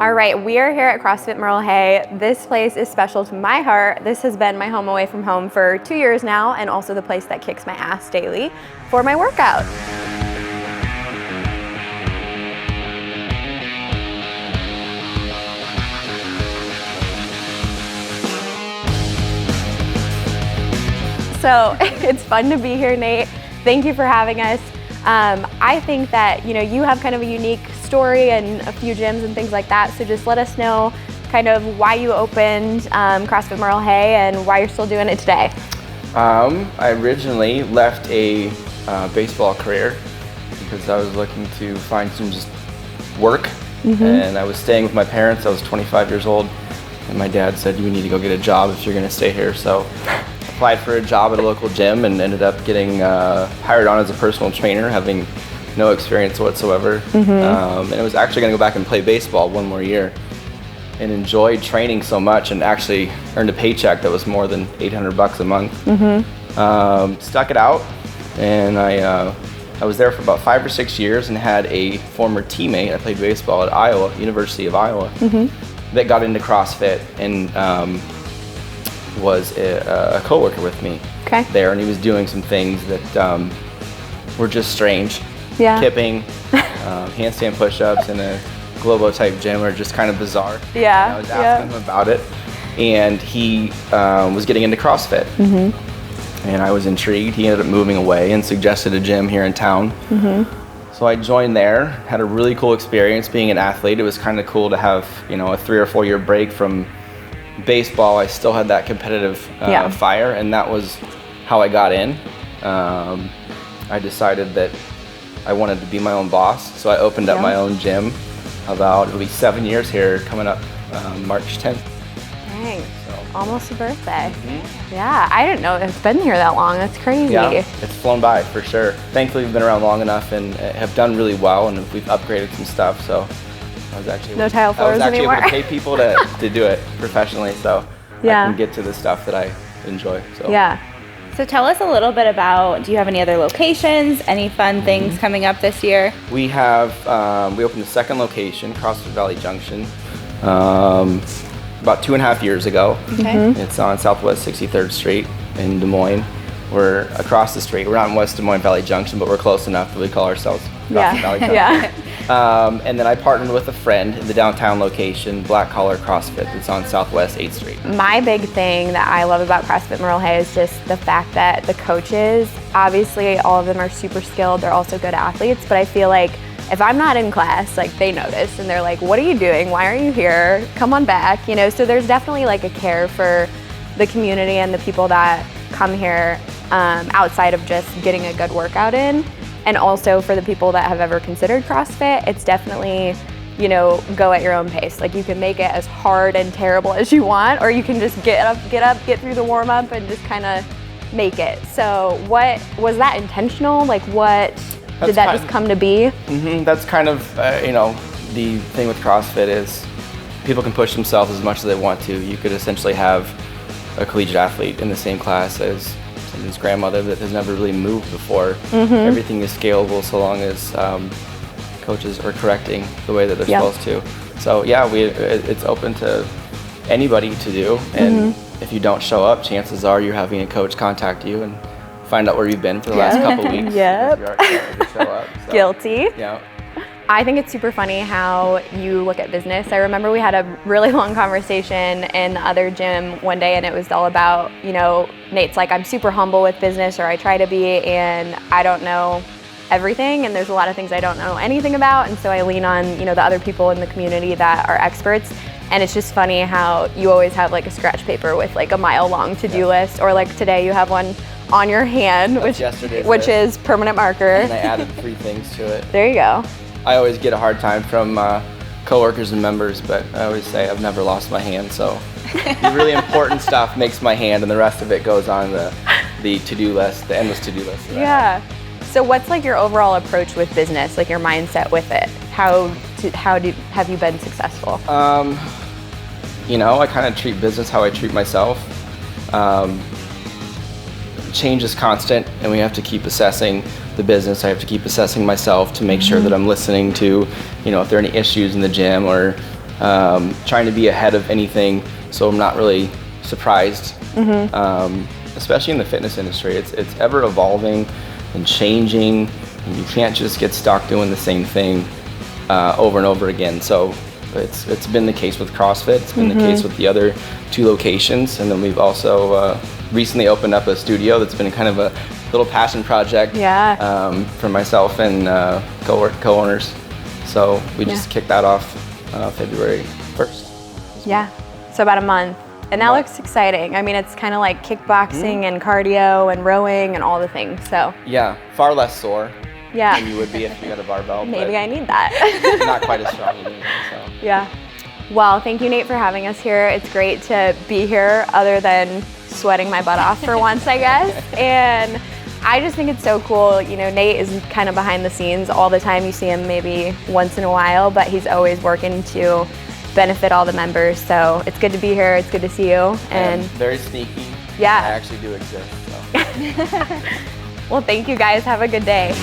All right, we are here at CrossFit Merle Hay. This place is special to my heart. This has been my home away from home for 2 years now, and also the place that kicks my ass daily for my workout. So it's fun to be here, Nate. Thank you for having us. I think that you have kind of a unique story and a few gyms and things like that. So just let us know kind of why you opened CrossFit Merle Hay and why you're still doing it today. I originally left a baseball career because I was looking to find some just work, and I was staying with my parents. I was 25 years old, and my dad said, "You need to go get a job if you're going to stay here." So applied for a job at a local gym and ended up getting hired on as a personal trainer, having no experience whatsoever. And it was actually going to go back and play baseball one more year, and enjoyed training so much and actually earned a paycheck that was more than $800 a month. Stuck it out, and I was there for about 5 or 6 years and had a former teammate. I played baseball at Iowa, University of Iowa, that got into CrossFit and was a coworker with me there, and he was doing some things that were just strange. Kipping, handstand push-ups in a Globo type gym are just kind of bizarre. And I was asking him about it, and he was getting into CrossFit, and I was intrigued. He ended up moving away and suggested a gym here in town. So I joined there, had a really cool experience being an athlete. It was kind of cool to have a 3 or 4 year break from baseball. I still had that competitive fire, and that was how I got in. I decided that I wanted to be my own boss, so I opened up my own gym about it'll be 7 years here coming up March 10th. Dang, almost a birthday. Yeah, I didn't know it's been here that long. That's crazy. Yeah, it's flown by for sure. Thankfully, we've been around long enough and have done really well, and we've upgraded some stuff. So I was actually no tile floors anymore. Able to pay people to do it professionally, so I can get to the stuff that I enjoy. So So tell us a little bit about, do you have any other locations, any fun things coming up this year? We have, we opened a second location, CrossFit Valley Junction, about 2.5 years ago. It's on Southwest 63rd Street in Des Moines. We're across the street. We're not in West Des Moines Valley Junction, but we're close enough that we call ourselves CrossFit Valley Junction. And then I partnered with a friend in the downtown location, Black Collar CrossFit. It's on Southwest 8th Street. My big thing that I love about CrossFit Merle Hay is just the fact that the coaches, obviously all of them are super skilled, they're also good athletes, but I feel like if I'm not in class, like they notice and they're like, "What are you doing? Why are you here? Come on back." So there's definitely like a care for the community and the people that come here outside of just getting a good workout in. And also for the people that have ever considered CrossFit, it's definitely, go at your own pace. Like you can make it as hard and terrible as you want, or you can just get up, get through the warm up and just kind of make it. So what, was that intentional? Like did that just come to be? That's kind of, the thing with CrossFit is people can push themselves as much as they want to. You could essentially have a collegiate athlete in the same class as someone's grandmother that has never really moved before. Everything is scalable so long as coaches are correcting the way that they're supposed to. So it's open to anybody to do, and if you don't show up, chances are you're having a coach contact you and find out where you've been for the last couple weeks. If you aren't starting to show up. So, Guilty. I think it's super funny how you look at business. I remember we had a really long conversation in the other gym one day, and it was all about, Nate's like, "I'm super humble with business," or "I try to be, and I don't know everything, and there's a lot of things I don't know anything about, and so I lean on, the other people in the community that are experts." And it's just funny how you always have like a scratch paper with like a mile-long to-do list, or like today you have one on your hand, which is permanent marker. And I added 3 things to it. There you go. I always get a hard time from coworkers and members, but I always say I've never lost my hand. So the really important stuff makes my hand, and the rest of it goes on the to-do list, the endless to-do list. So what's like your overall approach with business, like your mindset with it? How have you been successful? I kind of treat business how I treat myself. Change is constant, and we have to keep assessing the business. I have to keep assessing myself to make sure that I'm listening to, if there are any issues in the gym or trying to be ahead of anything, so I'm not really surprised. Especially in the fitness industry, it's ever evolving and changing, and you can't just get stuck doing the same thing over and over again. So it's been the case with CrossFit, it's been the case with the other 2 locations, and then we've also recently opened up a studio that's been kind of a little passion project for myself and co-owners. So we just kicked that off February 1st. Yeah, so about a month. And that looks exciting. I mean, it's kind of like kickboxing and cardio and rowing and all the things, so. Yeah, far less sore than you would be if you had a barbell. Maybe I need that. Not quite as strong either, so. Yeah. Well, thank you, Nate, for having us here. It's great to be here, other than sweating my butt off for once, I guess. And I just think it's so cool. You know, Nate is kind of behind the scenes all the time. You see him maybe once in a while, but he's always working to benefit all the members. So it's good to be here. It's good to see you. And very sneaky. Yeah. I actually do exist. So. Well, thank you guys. Have a good day.